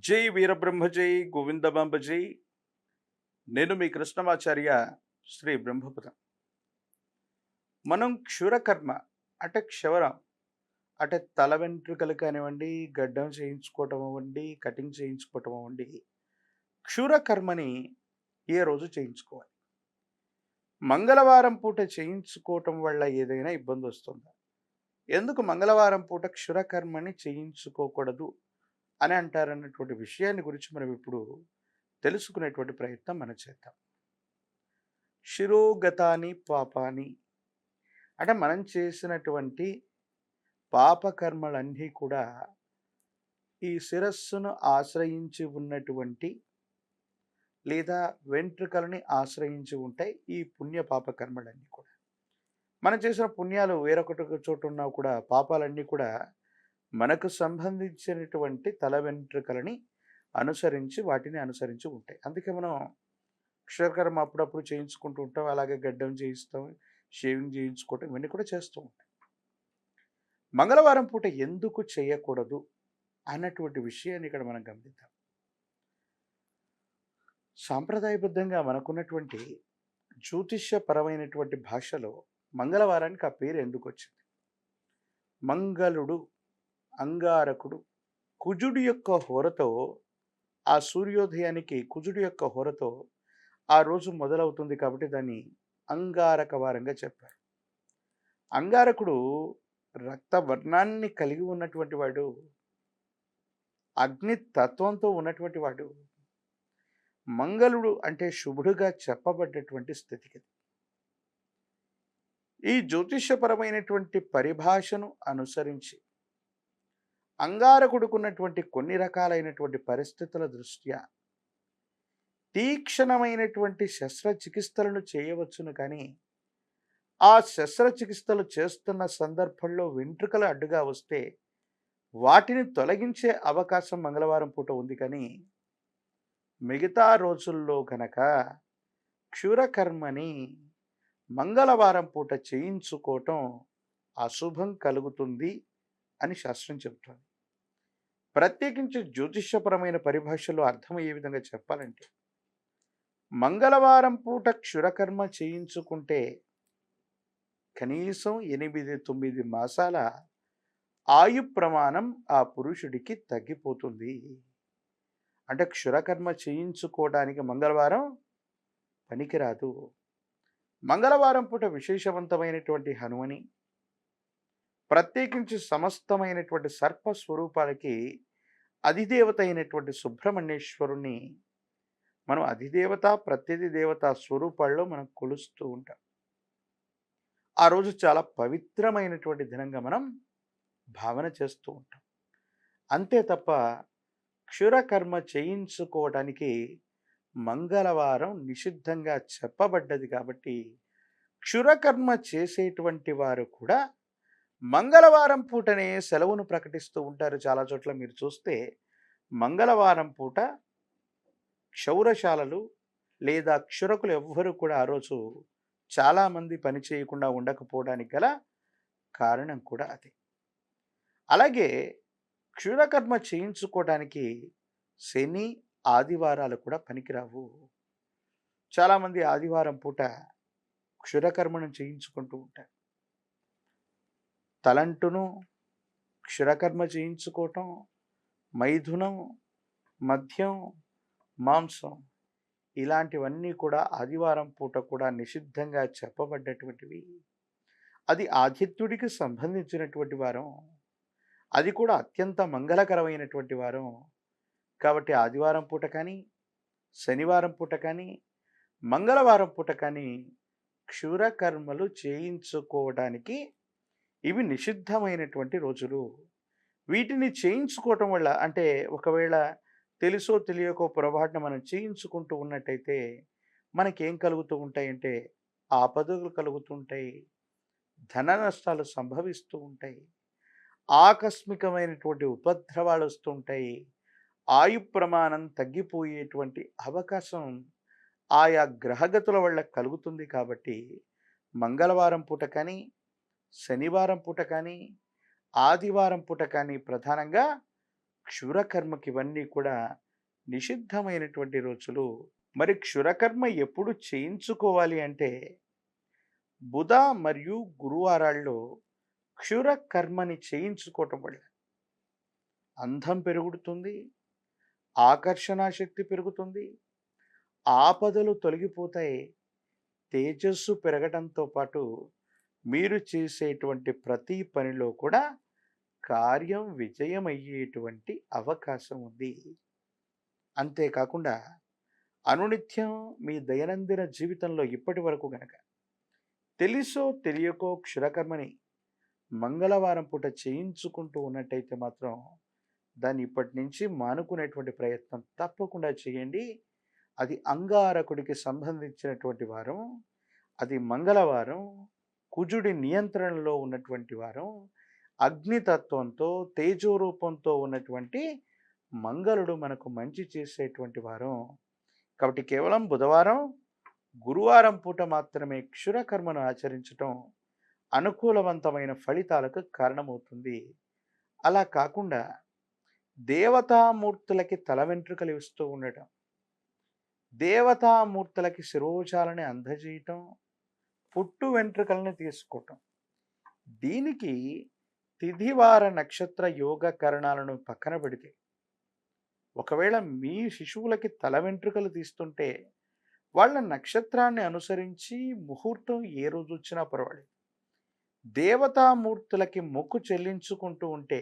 జై వీరబ్రహ్మ జై గోవిందమాంబ జై. నేను మీ కృష్ణమాచార్య శ్రీ బ్రహ్మపురం. మనం క్షురకర్మ అంటే క్షవరం అంటే తల వెంట్రుకలు కానివ్వండి, గడ్డం చేయించుకోవటం అవ్వండి, కటింగ్ చేయించుకోవటం అవ్వండి, క్షురకర్మని ఏ రోజు చేయించుకోవాలి? మంగళవారం పూట చేయించుకోవటం వల్ల ఏదైనా ఇబ్బంది వస్తుందా? ఎందుకు మంగళవారం పూట క్షురకర్మని చేయించుకోకూడదు అని అంటారన్నటువంటి విషయాన్ని గురించి మనం ఇప్పుడు తెలుసుకునేటువంటి ప్రయత్నం మనం చేద్దాం. శిరోగతాని పాపాని అంటే మనం చేసినటువంటి పాపకర్మలన్నీ కూడా ఈ శిరస్సును ఆశ్రయించి ఉన్నటువంటి లేదా వెంట్రుకలని ఆశ్రయించి ఉంటాయి ఈ పుణ్య పాపకర్మలన్నీ కూడా. మనం చేసిన పుణ్యాలు వేరొకటి చోట ఉన్నా కూడా పాపాలన్నీ కూడా మనకు సంబంధించినటువంటి తల వెంట్రుకలని అనుసరించి వాటిని అనుసరించి ఉంటాయి. అందుకే మనం అక్షరకర్మ అప్పుడప్పుడు చేయించుకుంటూ ఉంటాం. అలాగే గడ్డం చేయిస్తాం, షేవింగ్ చేయించుకోవటం ఇవన్నీ కూడా చేస్తూ ఉంటాం. మంగళవారం పూట ఎందుకు చేయకూడదు అన్నటువంటి విషయాన్ని ఇక్కడ మనం గమనిద్దాం. సాంప్రదాయబద్ధంగా మనకున్నటువంటి జ్యోతిష్యపరమైనటువంటి భాషలో మంగళవారానికి ఆ పేరు ఎందుకు వచ్చింది? మంగళుడు, అంగారకుడు, కుజుడి యొక్క హోరతో ఆ సూర్యోదయానికి కుజుడి యొక్క హోరతో ఆ రోజు మొదలవుతుంది కాబట్టి దాన్ని అంగారక వారంగా చెప్పారు. అంగారకుడు రక్తవర్ణాన్ని కలిగి ఉన్నటువంటి వాడు, అగ్ని తత్వంతో ఉన్నటువంటి వాడు. మంగళుడు అంటే శుభుడుగా చెప్పబడ్డటువంటి స్థితిగతి. ఈ జ్యోతిష్యపరమైనటువంటి పరిభాషను అనుసరించి అంగారకుడుకున్నటువంటి కొన్ని రకాలైనటువంటి పరిస్థితుల దృష్ట్యా తీక్షణమైనటువంటి శస్త్రచికిత్సలను చేయవచ్చును కానీ ఆ శస్త్రచికిత్సలు చేస్తున్న సందర్భంలో వెంట్రుకలు అడ్డుగా వస్తే వాటిని తొలగించే అవకాశం మంగళవారం పూట ఉంది. కానీ మిగతా రోజుల్లో గనక క్షురకర్మని మంగళవారం పూట చేయించుకోవటం అశుభం కలుగుతుంది అని శాస్త్రం చెబుతోంది. ప్రత్యేకించి జ్యోతిష్యపరమైన పరిభాషలో అర్థం ఏ విధంగా చెప్పాలంటే, మంగళవారం పూట క్షురకర్మ చేయించుకుంటే కనీసం 8-9 మాసాల ఆయు ప్రమాణం ఆ పురుషుడికి తగ్గిపోతుంది. అంటే క్షురకర్మ చేయించుకోవడానికి మంగళవారం పనికిరాదు. మంగళవారం పూట విశేషవంతమైనటువంటి హనుమని, ప్రత్యేకించి సమస్తమైనటువంటి సర్ప స్వరూపాలకి అధిదేవత అయినటువంటి సుబ్రహ్మణ్యేశ్వరుణ్ణి మనం అధిదేవత ప్రత్యధి దేవత స్వరూపాల్లో మనం కొలుస్తూ ఉంటాం. ఆ రోజు చాలా పవిత్రమైనటువంటి దినంగా మనం భావన చేస్తూ ఉంటాం. అంతే తప్ప క్షురకర్మ చేయించుకోవడానికి మంగళవారం నిషిద్ధంగా చెప్పబడ్డది కాబట్టి క్షురకర్మ చేసేటువంటి వారు కూడా మంగళవారం పూటనే సెలవును ప్రకటిస్తూ ఉంటారు. చాలా చోట్ల మీరు చూస్తే మంగళవారం పూట క్షౌరశాలలు లేదా క్షురకులు ఎవ్వరూ కూడా ఆ రోజు చాలామంది పని చేయకుండా ఉండకపోవడానికి గల కారణం కూడా అదే. అలాగే క్షురకర్మ చేయించుకోవడానికి శని, ఆదివారాలు కూడా పనికిరావు. చాలామంది ఆదివారం పూట క్షురకర్మను చేయించుకుంటూ ఉంటారు. తలంటును క్షురకర్మ చేయించుకోవటం, మైథునం, మద్యం, మాంసం ఇలాంటివన్నీ కూడా ఆదివారం పూట కూడా నిషిద్ధంగా చెప్పబడ్డటువంటివి. అది ఆదిత్యుడికి సంబంధించినటువంటి వారం, అది కూడా అత్యంత మంగళకరమైనటువంటి వారం. కాబట్టి ఆదివారం పూట కానీ, శనివారం పూట కానీ, మంగళవారం పూట కానీ క్షురకర్మలు చేయించుకోవడానికి ఇవి నిషిద్ధమైనటువంటి రోజులు. వీటిని చేయించుకోవటం వల్ల అంటే ఒకవేళ తెలుసో తెలియకో పొరపాటున మనం చేయించుకుంటూ ఉన్నట్టయితే మనకేం కలుగుతూ ఉంటాయంటే ఆపదలు కలుగుతుంటాయి, ధన నష్టాలు సంభవిస్తూ ఉంటాయి, ఆకస్మికమైనటువంటి ఉపద్రవాలు వస్తుంటాయి, ఆయు ప్రమాణం తగ్గిపోయేటువంటి అవకాశం ఆయా గ్రహగతుల వల్ల కలుగుతుంది. కాబట్టి మంగళవారం పూట కానీ, శనివారం పూట కానీ, ఆదివారం పూట కానీ ప్రధానంగా క్షురకర్మకి ఇవన్నీ కూడా నిషిద్ధమైనటువంటి రోజులు. మరి క్షురకర్మ ఎప్పుడు చేయించుకోవాలి అంటే బుధ మరియు గురువారాల్లో క్షురకర్మని చేయించుకోవటం వల్ల అందం పెరుగుతుంది, ఆకర్షణ శక్తి పెరుగుతుంది, ఆపదలు తొలగిపోతాయి, తేజస్సు పెరగడంతో పాటు మీరు చేసేటువంటి ప్రతి పనిలో కూడా కార్యం విజయమయ్యేటువంటి అవకాశం ఉంది. అంతేకాకుండా అనునిత్యం మీ దైనందిన జీవితంలో ఇప్పటి వరకు గనక తెలుసో తెలియకో క్షురకర్మని మంగళవారం పూట చేయించుకుంటూ ఉన్నట్టయితే మాత్రం దాన్ని ఇప్పటి నుంచి మానుకునేటువంటి ప్రయత్నం తప్పకుండా చేయండి. అది అంగారకుడికి సంబంధించినటువంటి వారం, అది మంగళవారం, కుజుడి నియంత్రణలో ఉన్నటువంటి వారం, అగ్నితత్వంతో తేజోరూపంతో ఉన్నటువంటి మంగళుడు మనకు మంచి చేసేటువంటి వారం. కాబట్టి కేవలం బుధవారం, గురువారం పూట మాత్రమే క్షురకర్మను ఆచరించటం అనుకూలవంతమైన ఫలితాలకు కారణమవుతుంది. అలా కాకుండా దేవతామూర్తులకి తల వెంట్రుకలు ఇస్తూ ఉండటం, దేవతామూర్తులకి శిరోజాలని అందజేయటం, పుట్టు వెంట్రుకలను తీసుకోవటం, దీనికి తిథివార నక్షత్ర యోగ కరణాలను పక్కన పెడితే ఒకవేళ మీ శిశువులకి తల వెంట్రుకలు తీస్తుంటే వాళ్ళ నక్షత్రాన్ని అనుసరించి ముహూర్తం ఏ రోజు వచ్చినా పర్వాలేదు. దేవతామూర్తులకి మొక్కు చెల్లించుకుంటూ ఉంటే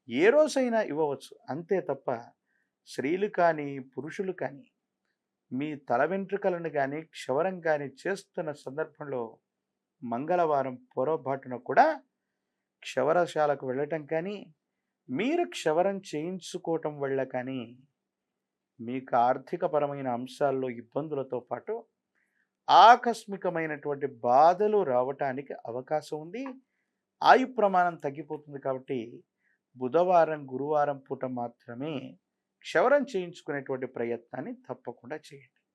ఏ రోజైనా ఇవ్వవచ్చు. అంతే తప్ప స్త్రీలు కానీ పురుషులు కానీ మీ తల వెంట్రుకలను కానీ క్షవరం కానీ చేస్తున్న సందర్భంలో మంగళవారం పొరపాటున కూడా క్షవరశాలకు వెళ్ళటం కానీ మీరు క్షవరం చేయించుకోవటం వల్ల కానీ మీకు ఆర్థికపరమైన అంశాల్లో ఇబ్బందులతో పాటు ఆకస్మికమైనటువంటి బాధలు రావటానికి అవకాశం ఉంది. ఆయు ప్రమాణం తగ్గిపోతుంది. కాబట్టి బుధవారం గురువారం పూట మాత్రమే క్షవరం చేయించుకునేటువంటి ప్రయత్నాన్ని తప్పకుండా చేయండి.